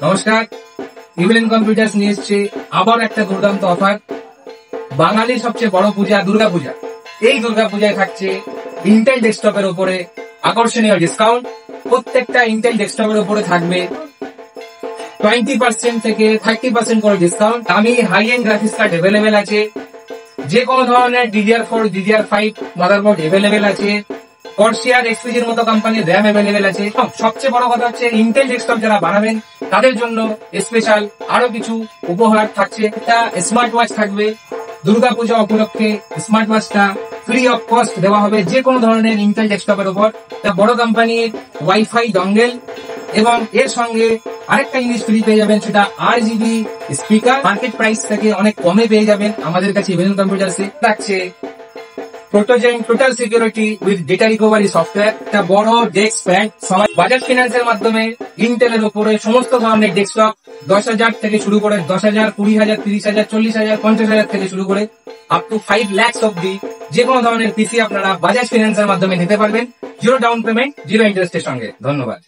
নমস্কার, ইভিলেন কম্পিউটার্স নিয়ে এসছে আবার একটা দুর্দান্ত অফার। বাঙালির সবচেয়ে বড় পূজা দুর্গা পূজা। এই দুর্গা পূজায় থাকছে ইন্টেল ডেস্কটপের উপরে আকর্ষণীয় ডিসকাউন্ট। প্রত্যেকটা ইন্টেল ডেস্কটপের উপরে থাকবে 20% থেকে 30% করে ডিসকাউন্ট। দামি high end graphics card available আছে। যে কোনো ধরনের DDR4, DDR5 মাদারবোর্ড অ্যাভেলেবেল আছে। কর্সিয়ার, এক্সপিজির মতো কোম্পানির র্যাম অ্যাভেলেবেল আছে। সবচেয়ে বড় কথা হচ্ছে ইন্টেল ডেস্কটপ যারা বানাবেন তাদের জন্য স্পেশাল আরো কিছু উপহার থাকছে। একটা স্মার্ট ওয়াচ থাকবে। দুর্গাপূজা উপলক্ষে স্মার্ট ওয়াচটা ফ্রি অফ কস্ট দেওয়া হবে যে কোনো ধরনের ইন্টেল ডেস্কটপের উপর। বড় কোম্পানির ওয়াইফাই ডঙ্গেল এবং এর সঙ্গে আরেকটা জিনিস ফ্রি পেয়ে যাবেন, সেটা RGB স্পিকার। মার্কেট প্রাইস থেকে অনেক কমে পেয়ে যাবেন আমাদের কাছে ইভিলেন কম্পিউটার্সে। থাকছে Protegent total security with data recovery software. একটা বড় ডেস্ক প্যাড। সবাই বাজাজ ফিনান্সের মাধ্যমে ইন্টেলের উপরে সমস্ত ধরনের ডেস্কটপ 10,000 থেকে শুরু করে 10,000, 20,000, 30,000, 40,000, 50,000 থেকে শুরু করে আপ টু 5 lakhs অব্দি যে কোনো ধরনের পিসি আপনারা বাজাজ ফিনান্সের মাধ্যমে নিতে পারবেন। জিরো ডাউন পেমেন্ট, জিরো ইন্টারেস্টের সঙ্গে। ধন্যবাদ।